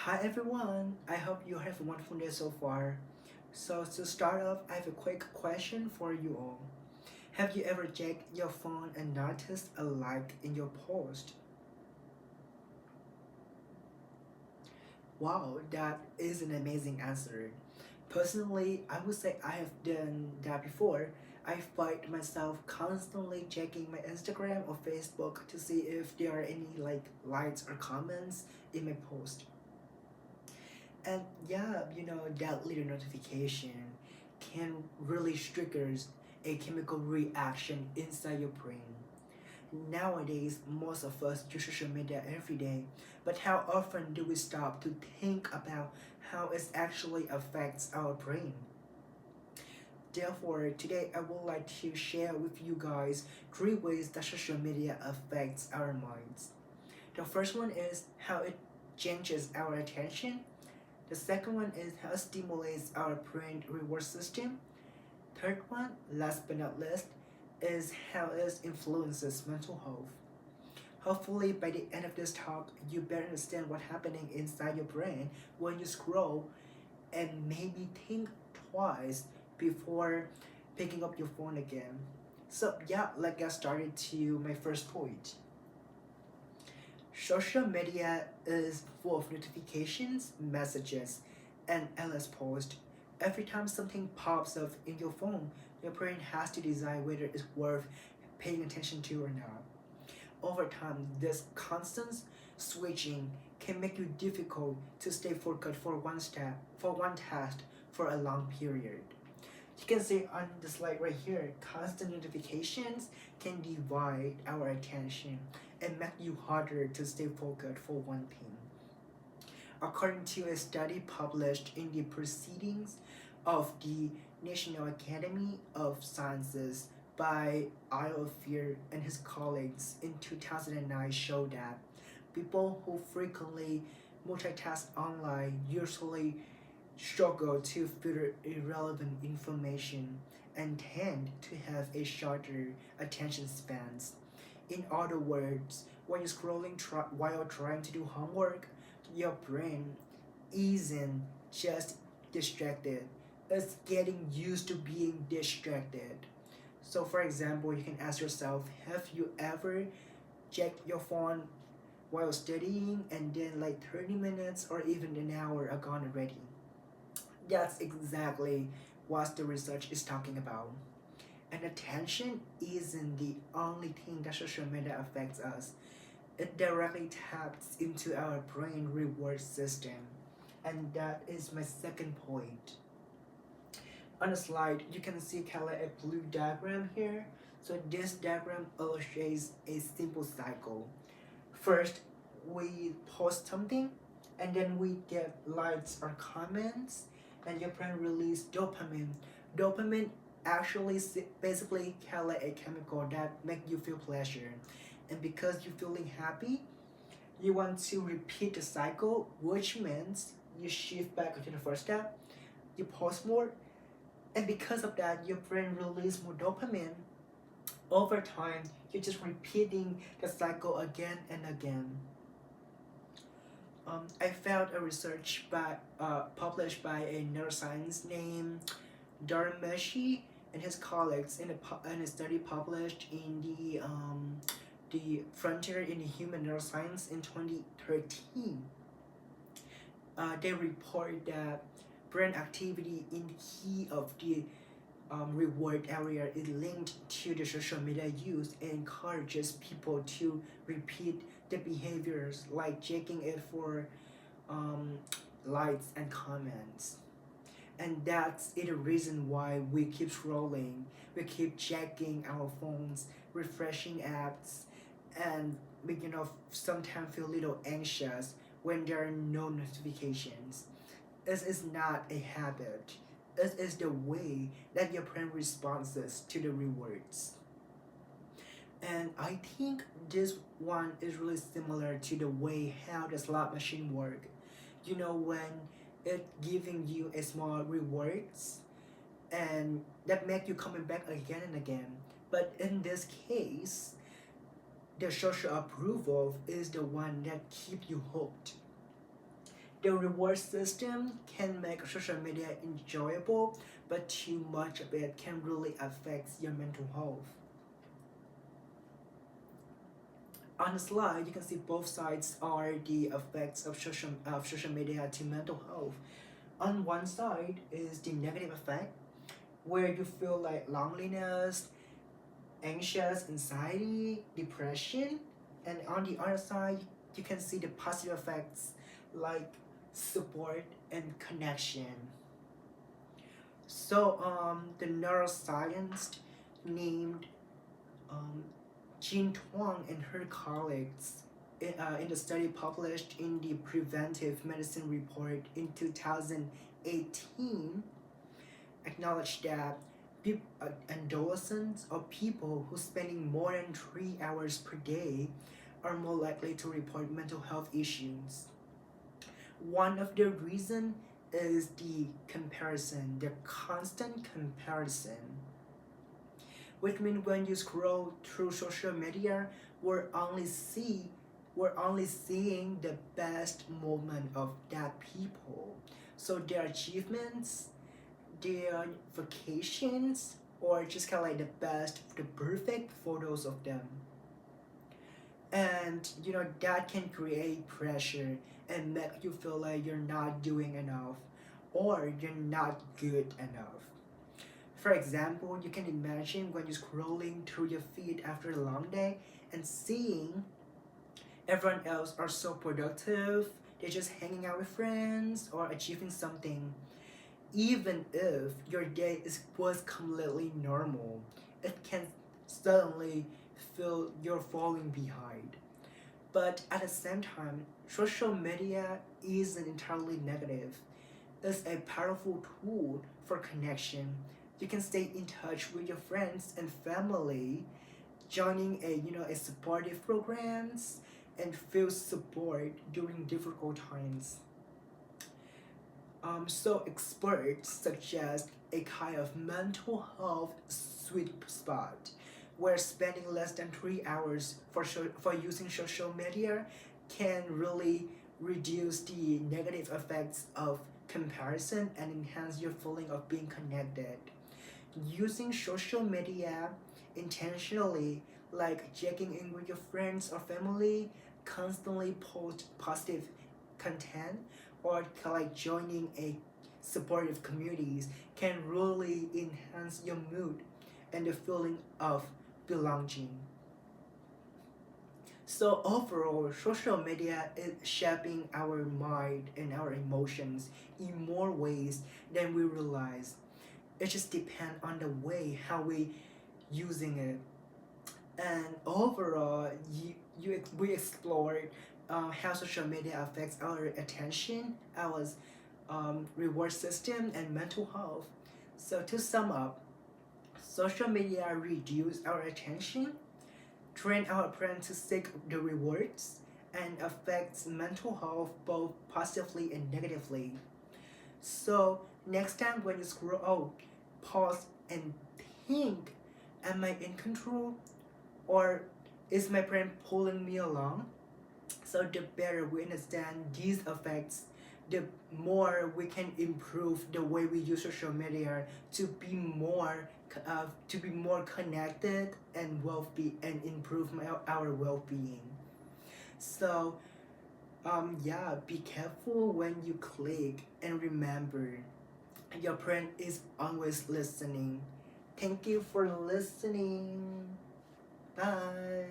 Hi everyone, I hope you have a wonderful day so far. So to start off, I have a quick question for you all. Have you ever checked your phone and noticed a like in your post? Wow, that is an amazing answer. Personally, I would say I have done that before. I find myself constantly checking my Instagram or Facebook to see if there are any likes or comments in my post. And yeah, that little notification can really triggers a chemical reaction inside your brain. Nowadays, most of us use social media every day, but how often do we stop to think about how it actually affects our brain? Therefore, today I would like to share with you guys 3 ways that social media affects our minds. The first one is how it changes our attention. The second one is how it stimulates our brain reward system. Third one, last but not least, is how it influences mental health. Hopefully, by the end of this talk, you better understand what's happening inside your brain when you scroll and maybe think twice before picking up your phone again. So, yeah, let's get started to my first point. Social media is full of notifications, messages, and endless posts. Every time something pops up in your phone, your brain has to decide whether it's worth paying attention to or not. Over time, this constant switching can make it difficult to stay focused for one task for a long period. You can see on the slide right here, constant notifications can divide our attention and make you harder to stay focused for one thing. According to a study published in the Proceedings of the National Academy of Sciences by Iofier and his colleagues in 2009 showed that people who frequently multitask online usually struggle to filter irrelevant information and tend to have a shorter attention spans. In other words, when you're while trying to do homework, your brain isn't just distracted, it's getting used to being distracted. So, for example, you can ask yourself, have you ever checked your phone while studying and then like 30 minutes or even an hour are gone already? That's exactly what the research is talking about. And attention isn't the only thing that social media affects us. It directly taps into our brain reward system. And that is my second point. On the slide, you can see kind of like a blue diagram here. So this diagram illustrates a simple cycle. First, we post something, and then we get likes or comments, and your brain release dopamine. Dopamine actually basically kind of like a chemical that make you feel pleasure, and because you're feeling happy, you want to repeat the cycle, which means you shift back to the first step. You post more, and because of that, your brain release more dopamine. Over time, you're just repeating the cycle again and again. I found a research published by a neuroscience named Dharmeshi and his colleagues in a study published in the Frontier in Human Neuroscience in 2013. They report that brain activity in the key of the reward area is linked to the social media use and encourages people to repeat the behaviors like checking it for um, likes and comments. And that's the reason why we keep scrolling, we keep checking our phones, refreshing apps, and we sometimes feel a little anxious when there are no notifications. This is not a habit. It is the way that your brain responds to the rewards. And I think this one is really similar to the way how the slot machine work. When it giving you a small rewards and that make you coming back again and again. But in this case, the social approval is the one that keep you hooked. The reward system can make social media enjoyable, but too much of it can really affect your mental health. On the slide, you can see both sides are the effects of social media to mental health. On one side is the negative effect, where you feel like loneliness, anxious, anxiety, depression, and on the other side, you can see the positive effects like support and connection. So, the neuroscientist named um, Jean Twang and her colleagues in the study published in the Preventive Medicine Report in 2018 acknowledged that adolescents or people who spending more than 3 hours per day are more likely to report mental health issues. One of the reasons is the comparison, the constant comparison, which means when you scroll through social media, we're only see we're only seeing the best moment of that people. So their achievements, their vacations, or just kind of like the perfect photos of them. And that can create pressure and make you feel like you're not doing enough or you're not good enough. For example, you can imagine when you're scrolling through your feed after a long day and seeing everyone else are so productive, they're just hanging out with friends or achieving something. Even if your day was completely normal, it can suddenly feel you're falling behind. But at the same time, social media isn't entirely negative. It's a powerful tool for connection. You can stay in touch with your friends and family, joining a supportive programs and feel support during difficult times. So experts suggest a kind of mental health sweet spot where spending less than 3 hours for using social media can really reduce the negative effects of comparison and enhance your feeling of being connected. Using social media intentionally, like checking in with your friends or family, constantly post positive content, or like joining a supportive communities can really enhance your mood and the feeling of belonging. So overall, social media is shaping our mind and our emotions in more ways than we realize. It just depends on the way how we using it. And overall, we explored how social media affects our attention, our reward system, and mental health. So to sum up, social media reduce our attention, train our brain to seek the rewards, and affects mental health both positively and negatively. So next time when you scroll out, pause and think, am I in control or is my brain pulling me along? So the better we understand these effects, the more we can improve the way we use social media to be more connected and and improve our well-being. So yeah, be careful when you click and remember your brain is always listening. Thank you for listening. Bye.